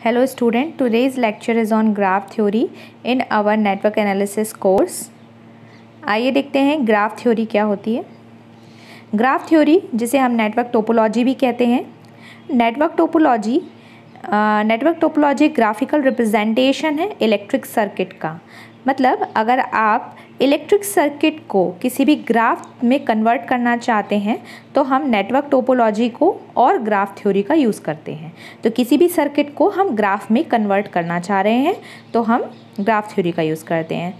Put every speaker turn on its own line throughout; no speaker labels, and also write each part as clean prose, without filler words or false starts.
Hello student, today's lecture is on graph theory in our network analysis course। आइए देखते हैं graph theory क्या होती है। ग्राफ थ्योरी जिसे हम नेटवर्क टोपोलॉजी भी कहते हैं। नेटवर्क टोपोलॉजी ग्राफिकल रिप्रेजेंटेशन है इलेक्ट्रिक सर्किट का। मतलब अगर आप इलेक्ट्रिक सर्किट को किसी भी ग्राफ में कन्वर्ट करना चाहते हैं तो हम नेटवर्क टोपोलॉजी को और ग्राफ थ्योरी का यूज़ करते हैं। तो किसी भी सर्किट को हम ग्राफ में कन्वर्ट करना चाह रहे हैं तो हम ग्राफ थ्योरी का यूज़ करते हैं।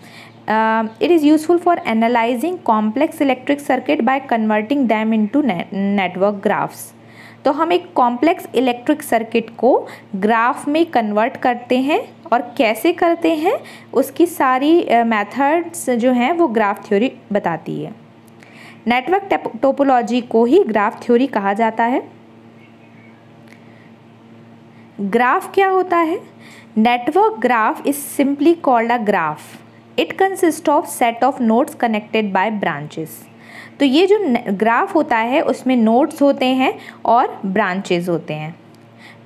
It is useful for analysing complex electric circuit by converting them into network graphs. तो हम एक कॉम्प्लेक्स इलेक्ट्रिक सर्किट को ग्राफ में कन्वर्ट करते हैं और कैसे करते हैं उसकी सारी मेथड्स जो हैं वो ग्राफ थ्योरी बताती है। नेटवर्क टोपोलॉजी को ही ग्राफ थ्योरी कहा जाता है। ग्राफ क्या होता है? Network graph is simply called a graph. It consist of set of nodes connected by branches. तो ये जो ग्राफ होता है उसमें नोड्स होते हैं और ब्रांचेस होते हैं।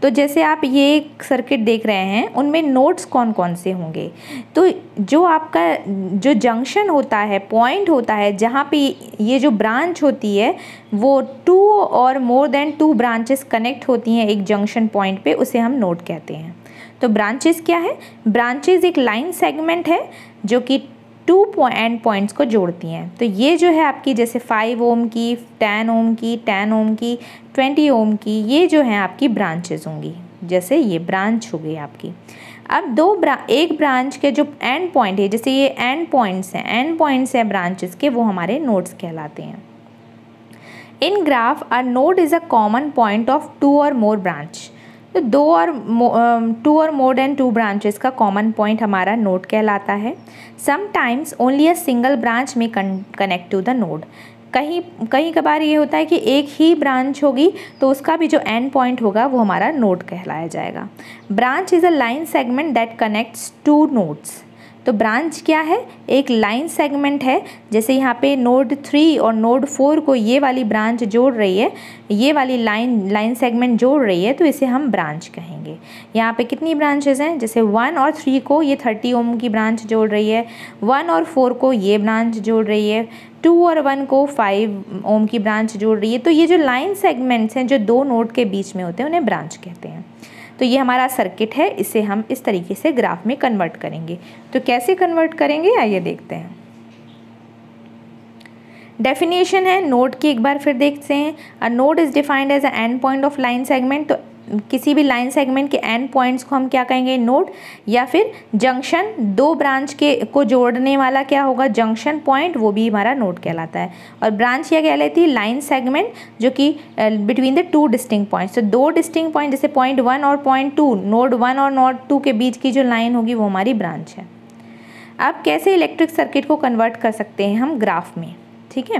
तो जैसे आप ये एक सर्किट देख रहे हैं उनमें नोड्स कौन कौन से होंगे? तो जो आपका जो जंक्शन होता है, पॉइंट होता है जहाँ पे ये जो ब्रांच होती है वो 2 और मोर देन 2 ब्रांचेस कनेक्ट होती हैं एक जंक्शन पॉइंट पे, उसे हम नोड कहते हैं। तो ब्रांचेस क्या है? ब्रांचेस एक लाइन सेगमेंट है जो कि 2 एंड पॉइंट्स को जोड़ती हैं। तो ये जो है आपकी जैसे 5 ओम की, 10 ओम की, 10 ओम की, 20 ओम की, ये जो है आपकी ब्रांचेस होंगी। जैसे ये ब्रांच हो गई आपकी। अब एक ब्रांच के जो एंड पॉइंट है, जैसे ये एंड पॉइंट्स हैं ब्रांचेस के, वो हमारे नोड्स कहलाते हैं। In graph a node is a common point of 2 और मोर ब्रांच। तो 2 और मोर देन 2 ब्रांचेस का कॉमन पॉइंट हमारा नोड कहलाता है। Sometimes only a single branch में कनेक्ट टू द नोड। कहीं कभार ये होता है कि एक ही ब्रांच होगी तो उसका भी जो एंड पॉइंट होगा वो हमारा नोड कहलाया जाएगा। Branch is a line segment that connects 2 nodes. तो ब्रांच क्या है? एक लाइन सेगमेंट है। जैसे यहाँ पे नोड 3 और नोड 4 को ये वाली ब्रांच जोड़ रही है, ये वाली लाइन सेगमेंट जोड़ रही है, तो इसे हम ब्रांच कहेंगे। यहाँ पे कितनी ब्रांचेस हैं? जैसे 1 और 3 को ये 30 ओम की ब्रांच जोड़ रही है, 1 और 4 को ये ब्रांच जोड़ रही है, 2 और 1 को 5 ओम की ब्रांच जोड़ रही है। तो ये जो लाइन सेगमेंट्स हैं जो 2 नोड के बीच में होते हैं उन्हें ब्रांच कहते हैं। तो ये हमारा सर्किट है, इसे हम इस तरीके से ग्राफ में कन्वर्ट करेंगे। तो कैसे कन्वर्ट करेंगे आइए देखते हैं। डेफिनेशन है नोड की, एक बार फिर देखते हैं। A node is defined as a end point of line segment. तो किसी भी लाइन सेगमेंट के एंड पॉइंट्स को हम क्या कहेंगे? नोड। या फिर जंक्शन, 2 ब्रांच के को जोड़ने वाला क्या होगा? जंक्शन पॉइंट, वो भी हमारा नोड कहलाता है। और ब्रांच क्या कहलाती है? लाइन सेगमेंट जो कि बिटवीन द 2 डिस्टिंक्ट पॉइंट्स। तो 2 डिस्टिंक्ट पॉइंट जैसे पॉइंट 1 और पॉइंट 2, नोड 1 और नोड 2 के बीच की जो लाइन होगी वो हमारी ब्रांच है। अब कैसे इलेक्ट्रिक सर्किट को कन्वर्ट कर सकते हैं हम ग्राफ में? ठीक है,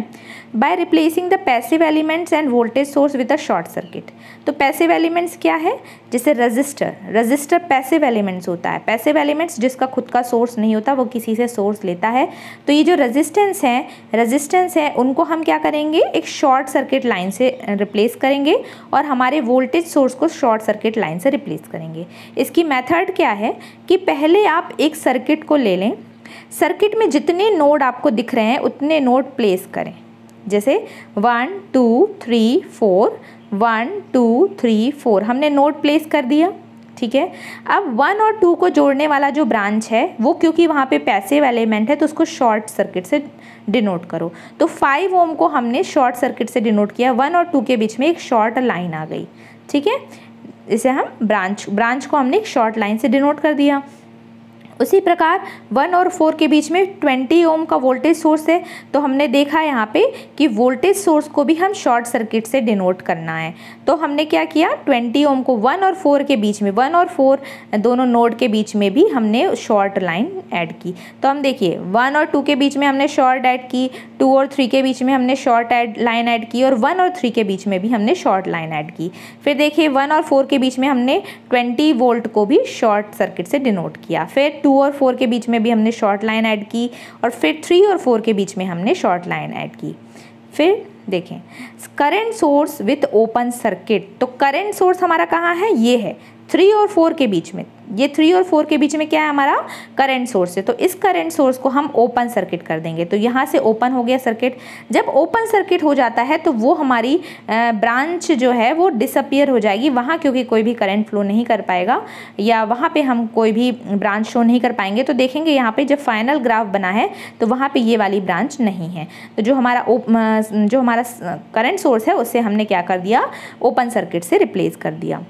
by replacing the passive elements end voltage source with a short circuit. तो पैसिव एलिमेंट्स क्या है? जैसे रजिस्टर पैसिव एलिमेंट्स होता है। पैसिव एलिमेंट्स जिसका खुद का सोर्स नहीं होता, वो किसी से सोर्स लेता है। तो ये जो रेजिस्टेंस है उनको हम क्या करेंगे? एक शॉर्ट सर्किट लाइन से रिप्लेस करेंगे और हमारे वोल्टेज सोर्स को शॉर्ट सर्किट लाइन से रिप्लेस करेंगे। इसकी मेथड क्या है कि पहले आप एक सर्किट को ले लें, सर्किट में जितने नोड आपको दिख रहे हैं उतने नोड प्लेस करें। जैसे 1 2 3 4, 1 2 3 4 हमने नोड प्लेस कर दिया। ठीक है, अब 1 और 2 को जोड़ने वाला जो ब्रांच है वो, क्योंकि वहाँ पे पैसिव एलिमेंट है तो उसको शॉर्ट सर्किट से डिनोट करो। तो 5 ओम को हमने शॉर्ट सर्किट से डिनोट किया, 1 और 2 के बीच में एक शॉर्ट लाइन आ गई। ठीक है, इसे हम ब्रांच को हमने एक शॉर्ट लाइन से डिनोट कर दिया। उसी प्रकार 1 और 4 के बीच में 20 ओम का वोल्टेज सोर्स है। तो हमने देखा यहाँ पे कि वोल्टेज सोर्स को भी हम शॉर्ट सर्किट से डिनोट करना है। तो हमने क्या किया? 20 ओम को 1 और 4 के बीच में, 1 और 4 दोनों नोड के बीच में भी हमने शॉर्ट लाइन ऐड की। तो हम देखिए 1 और 2 के बीच में हमने शॉर्ट ऐड की, 2 और 3 के बीच में हमने शॉर्ट लाइन ऐड की, और 1 और 3 के बीच में भी हमने शॉर्ट लाइन ऐड की। फिर देखिए 1 और 4 के बीच में हमने 20 वोल्ट को भी शॉर्ट सर्किट से डिनोट किया। फिर 2 और 4 के बीच में भी हमने शॉर्ट लाइन ऐड की, और फिर 3 और 4 के बीच में हमने शॉर्ट लाइन ऐड की। फिर देखें current source with open circuit. तो करंट सोर्स हमारा कहाँ है? ये है 3 और 4 के बीच में, ये 3 और 4 के बीच में क्या है हमारा करंट सोर्स है, तो इस करंट सोर्स को हम ओपन सर्किट कर देंगे। तो यहाँ से ओपन हो गया सर्किट। जब ओपन सर्किट हो जाता है तो वो हमारी ब्रांच जो है वो डिसअपियर हो जाएगी वहाँ, क्योंकि कोई भी करंट फ्लो नहीं कर पाएगा या वहाँ पे हम कोई भी ब्रांच शो नहीं कर पाएंगे। तो देखेंगे यहाँ पे जब फाइनल ग्राफ बना है तो वहाँ पे ये वाली ब्रांच नहीं है। तो जो हमारा करंट सोर्स है उससे हमने क्या कर दिया, ओपन सर्किट से रिप्लेस कर दिया।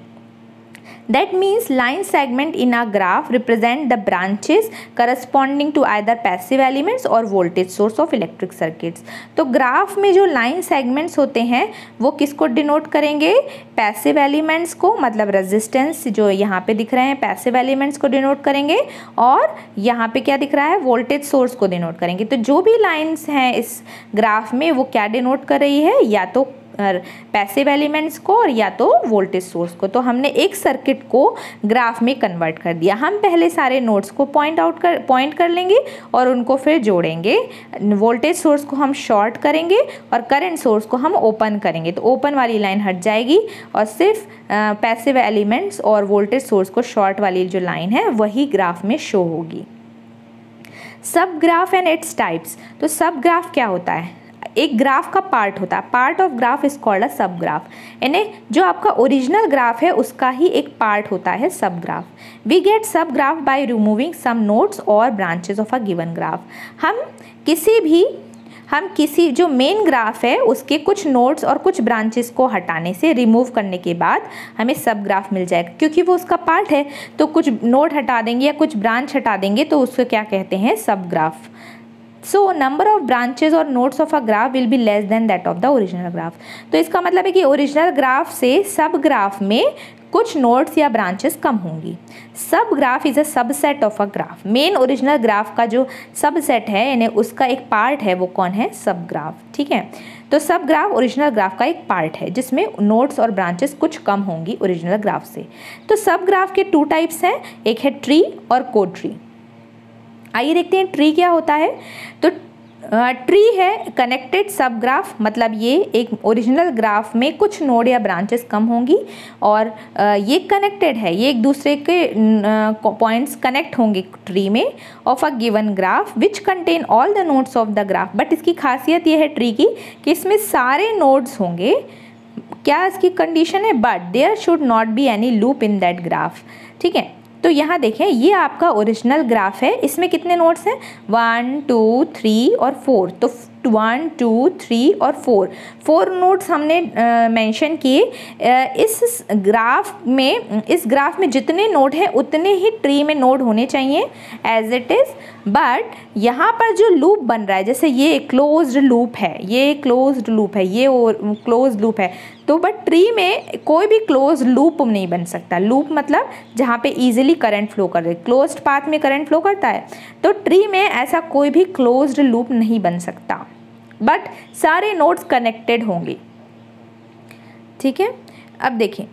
That means line segment in a graph represent the branches corresponding to either passive elements or voltage source of electric circuits। तो ग्राफ में जो लाइन सेगमेंट्स होते हैं वो किसको डिनोट करेंगे, पैसिव एलिमेंट्स को, मतलब रेजिस्टेंस जो यहाँ पे दिख रहे हैं पैसिव एलिमेंट्स को डिनोट करेंगे, और यहाँ पे क्या दिख रहा है, वोल्टेज सोर्स को डिनोट करेंगे। तो जो भी लाइन्स हैं इस ग्राफ में वो क्या डिनोट कर रही है, या तो पैसिव एलिमेंट्स को और या तो वोल्टेज सोर्स को। तो हमने एक सर्किट को ग्राफ में कन्वर्ट कर दिया। हम पहले सारे नोड्स को पॉइंट कर लेंगे और उनको फिर जोड़ेंगे। वोल्टेज सोर्स को हम शॉर्ट करेंगे और करंट सोर्स को हम ओपन करेंगे, तो ओपन वाली लाइन हट जाएगी और सिर्फ पैसिव एलिमेंट्स और वोल्टेज सोर्स को शॉर्ट वाली जो लाइन है वही ग्राफ में शो होगी। सब ग्राफ एंड इट्स टाइप्स। तो सब ग्राफ क्या होता है, एक ग्राफ का पार्ट होता है, part of graph is called a सब ग्राफ, यानी जो आपका ओरिजिनल ग्राफ है उसका ही एक पार्ट होता है subgraph. We get subgraph by removing some nodes और branches of a given graph. हम किसी जो मेन ग्राफ है उसके कुछ नोड्स और कुछ ब्रांचेस को हटाने से, रिमूव करने के बाद हमें सब ग्राफ मिल जाएगा, क्योंकि वो उसका पार्ट है। तो कुछ नोड हटा देंगे या कुछ ब्रांच हटा देंगे तो उसको क्या कहते हैं, सब graph. So number of branches or nodes of a graph will be less than that of the original graph। तो इसका मतलब है कि ओरिजिनल ग्राफ से सब ग्राफ में कुछ नोड्स या ब्रांचेस कम होंगी। सब graph is a subset of a graph. Main original graph का जो सबसेट है यानी उसका एक पार्ट है वो कौन है, सब ग्राफ। ठीक है, तो सब ग्राफ ओरिजिनल ग्राफ का एक पार्ट है जिसमें नोड्स और ब्रांचेस कुछ कम होंगी ओरिजिनल ग्राफ से। तो सब ग्राफ के 2 टाइप्स हैं, एक है ट्री और कोड ट्री। आइए देखते हैं ट्री क्या होता है। तो ट्री है कनेक्टेड सब ग्राफ, मतलब ये एक ओरिजिनल ग्राफ में कुछ नोड या ब्रांचेस कम होंगी और ये कनेक्टेड है, ये एक दूसरे के पॉइंट्स कनेक्ट होंगे ट्री में of a given graph which contain all the nodes of the graph. But इसकी खासियत ये है ट्री की कि इसमें सारे नोड्स होंगे। क्या इसकी कंडीशन है, but there should not be any loop in that graph. ठीक है, तो यहाँ देखें ये आपका ओरिजिनल ग्राफ है, इसमें कितने नोड्स हैं, 1 2 3 और 4। तो 1 2 3 और 4 नोड्स हमने मेंशन किए। इस ग्राफ में जितने नोड हैं उतने ही ट्री में नोड होने चाहिए एज इट इज़। बट यहाँ पर जो लूप बन रहा है, जैसे ये क्लोज्ड लूप है, ये क्लोज्ड लूप है, ये क्लोज्ड लूप है, तो बट ट्री में कोई भी क्लोज लूप नहीं बन सकता। लूप मतलब जहाँ पे इजीली करंट फ्लो कर रहे, क्लोज्ड पाथ में करंट फ्लो करता है, तो ट्री में ऐसा कोई भी क्लोज्ड लूप नहीं बन सकता, बट सारे नोड्स कनेक्टेड होंगे। ठीक है, अब देखें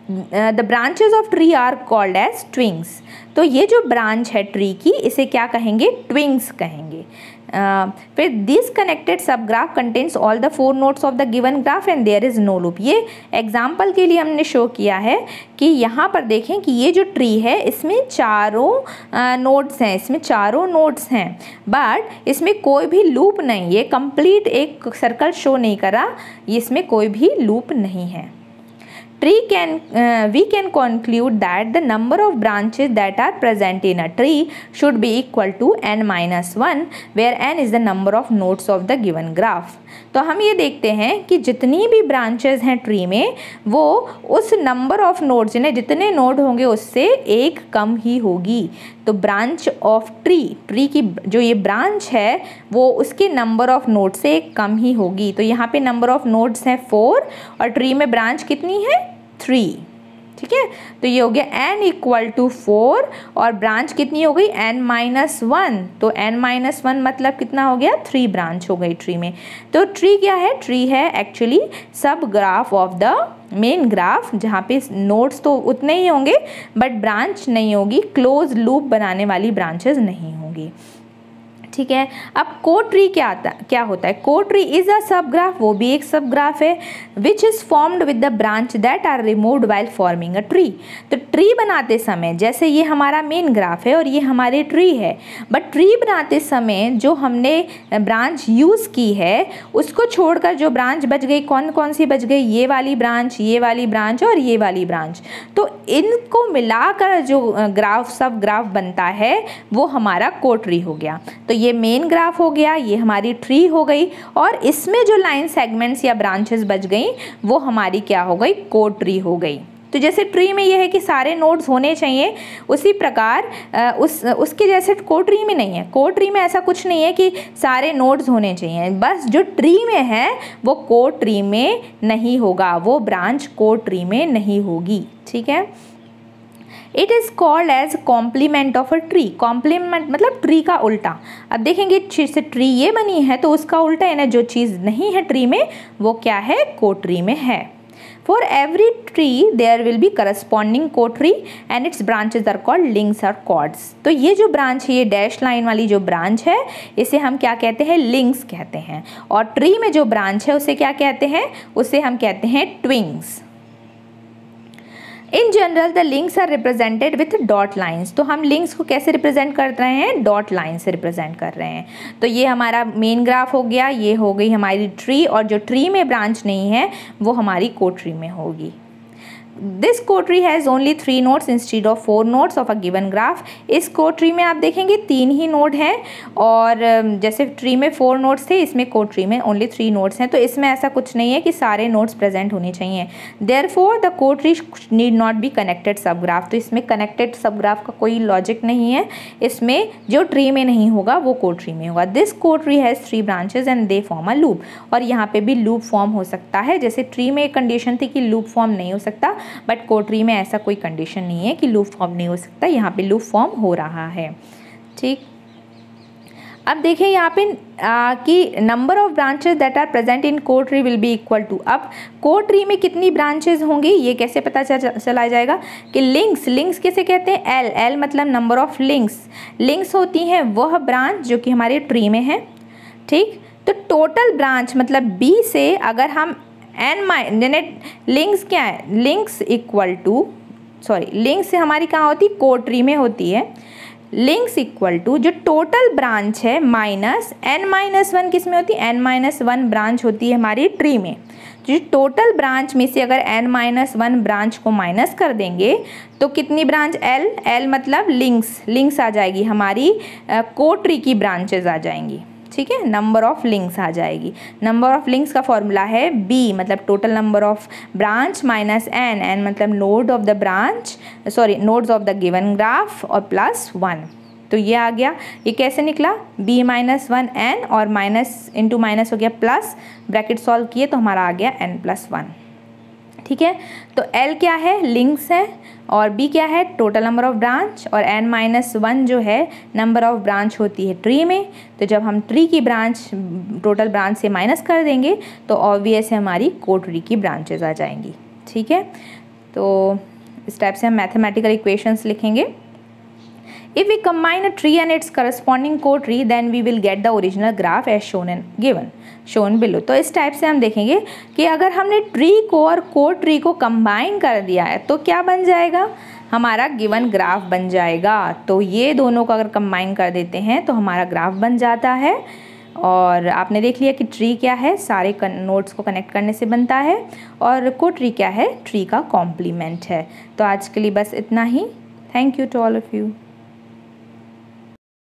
the branches of tree are called as twigs. तो ये जो ब्रांच है ट्री की इसे क्या कहेंगे, ट्विंग्स कहेंगे। फिर this connected sub graph contains all the 4 nodes of the given graph and there is no loop. ये एग्जाम्पल के लिए हमने शो किया है कि यहाँ पर देखें कि ये जो ट्री है इसमें चारों नोड्स हैं, इसमें चारों नोड्स हैं, बट इसमें कोई भी लूप नहीं, ये कंप्लीट एक सर्कल शो नहीं करा, इसमें कोई भी लूप नहीं है। We can conclude that the number of branches that are present in a tree should be equal to n-1, where n is the number of nodes of the given graph। तो हम ये देखते हैं कि जितनी भी ब्रांचेस हैं tree में वो उस नंबर ऑफ नोड्स यानी जितने नोड होंगे उससे एक कम ही होगी। तो ब्रांच ऑफ ट्री की जो ये ब्रांच है वो उसके नंबर ऑफ नोड से एक कम ही होगी। तो यहाँ पे नंबर ऑफ नोड्स हैं 4 और ट्री में ब्रांच कितनी है, 3। ठीक है, तो ये हो गया n = 4 और ब्रांच कितनी हो गई, n-1। तो n-1 मतलब कितना हो गया, 3 ब्रांच हो गई ट्री में। तो ट्री क्या है, ट्री है एक्चुअली सब graph of the main graph, जहाँ पे नोड्स तो उतने ही होंगे बट ब्रांच नहीं होगी, क्लोज लूप बनाने वाली ब्रांचेस नहीं होंगी। ठीक है। अब कोड ट्री क्या होता है? कोड ट्री इज अ सब ग्राफ, वो भी एक सब ग्राफ है, which is formed with the branch that are removed while forming a tree. तो ट्री बनाते समय, जैसे ये हमारा मेन ग्राफ है और ये हमारी ट्री है, बट ट्री बनाते समय जो हमने ब्रांच यूज़ की है उसको छोड़कर जो ब्रांच बच गई, कौन कौन सी बच गई? ये वाली ब्रांच, ये वाली ब्रांच और ये वाली ब्रांच। तो इनको मिलाकर जो ग्राफ सब ग्राफ बनता है वो हमारा कोड ट्री हो गया। तो ये मेन ग्राफ हो गया, ये हमारी ट्री हो गई, और इसमें जो लाइन सेगमेंट्स या ब्रांचेस बच गई वो हमारी क्या हो गई? कोड ट्री हो गई। तो जैसे ट्री में ये है कि सारे नोड्स होने चाहिए, उसी प्रकार उसके जैसे कोड ट्री में नहीं है। कोड ट्री में ऐसा कुछ नहीं है कि सारे नोड्स होने चाहिए, बस जो ट्री में है वो कोड ट्री में नहीं होगा, वो ब्रांच कोड ट्री में नहीं होगी। ठीक है। It is called as complement of a tree. Complement मतलब ट्री का उल्टा। अब देखेंगे जैसे ट्री ये बनी है तो उसका उल्टा है ना, जो चीज़ नहीं है ट्री में वो क्या है? कोड ट्री में है। For every tree there will be corresponding code tree and its branches are called links or cords। तो ये जो ब्रांच है, ये डैश लाइन वाली जो ब्रांच है, इसे हम क्या कहते हैं? लिंक्स कहते हैं। और ट्री में जो ब्रांच है उसे क्या कहते हैं? उसे हम कहते हैं twigs. In general the links are represented with dot lines. तो हम लिंक्स को कैसे रिप्रेजेंट कर रहे हैं? डॉट लाइन से रिप्रेजेंट कर रहे हैं। तो ये हमारा मेन ग्राफ हो गया, ये हो गई हमारी ट्री, और जो ट्री में ब्रांच नहीं है वो हमारी कोड ट्री में होगी। This code tree has only 3 nodes instead of 4 nodes of a given graph. इस कोड ट्री में आप देखेंगे 3 ही नोड हैं, और जैसे ट्री में 4 नोड्स थे, इसमें कोड ट्री में ओनली 3 नोड्स हैं। तो इसमें ऐसा कुछ नहीं है कि सारे नोड्स प्रेजेंट होने चाहिए। Therefore the code tree need not be connected sub graph. तो इसमें कनेक्टेड सब ग्राफ का कोई लॉजिक नहीं है। इसमें जो ट्री में नहीं होगा वो कोड ट्री में होगा। This code tree has 3 branches and they form a loop. और यहाँ पे भी लूप फॉर्म हो सकता है। जैसे ट्री में एक कंडीशन थी कि लूप फॉर्म नहीं हो सकता, बट कोड ट्री में ऐसा कोई कंडीशन नहीं है कि लूप फॉर्म नहीं हो सकता। यहाँ पे लूप फॉर्म हो रहा है। ठीक। अब देखें यहाँ पे कि number of branches that are present in cotree will be equal to. अब कोड ट्री में कितनी ब्रांचेस होंगी ये कैसे पता चला जाएगा? कि लिंक्स किसे कहते हैं? एल मतलब नंबर ऑफ लिंक्स होती हैं वह ब्रांच जो कि हमारे ट्री में है। ठीक। तो टोटल ब्रांच मतलब बी से अगर हम लिंक्स क्या है? लिंक्स इक्वल टू लिंक्स से हमारी कहाँ होती? कोड ट्री में होती है। लिंक्स इक्वल टू जो टोटल ब्रांच है माइनस n-1 किस में होती है? n-1 ब्रांच होती है हमारी ट्री में। जो टोटल ब्रांच में से अगर n-1 ब्रांच को माइनस कर देंगे तो कितनी ब्रांच? l मतलब लिंक्स आ जाएगी हमारी, कोड ट्री की ब्रांचेज आ जाएंगी। ठीक है। नंबर ऑफ लिंक्स आ जाएगी। नंबर ऑफ लिंक्स का फॉर्मूला है b मतलब total number of branch minus n मतलब node of the branch nodes of the given graph और प्लस 1। तो ये आ गया। ये कैसे निकला? b-1 n और माइनस इंटू माइनस हो गया प्लस, ब्रैकेट सॉल्व किए तो हमारा आ गया n+1। ठीक है। तो L क्या है? लिंक्स है, और B क्या है? टोटल नंबर ऑफ ब्रांच, और n-1 जो है नंबर ऑफ ब्रांच होती है ट्री में। तो जब हम ट्री की ब्रांच टोटल ब्रांच से माइनस कर देंगे तो ऑब्वियस है हमारी कोड ट्री की ब्रांचेज आ जाएंगी। ठीक है। तो इस टाइप से हम मैथमेटिकल इक्वेशंस लिखेंगे। If we combine a tree and its corresponding code tree, then we will get the original graph as shown below। तो इस टाइप से हम देखेंगे कि अगर हमने ट्री को और कोड ट्री को कंबाइन कर दिया है तो क्या बन जाएगा? हमारा गिवन ग्राफ बन जाएगा। तो ये दोनों को अगर कंबाइन कर देते हैं तो हमारा ग्राफ बन जाता है। और आपने देख लिया कि ट्री क्या है? सारे नोड्स को कनेक्ट करने से बनता है, और कोड ट्री क्या है? ट्री का कॉम्प्लीमेंट है। तो आज के लिए बस इतना ही। Thank you to all of you.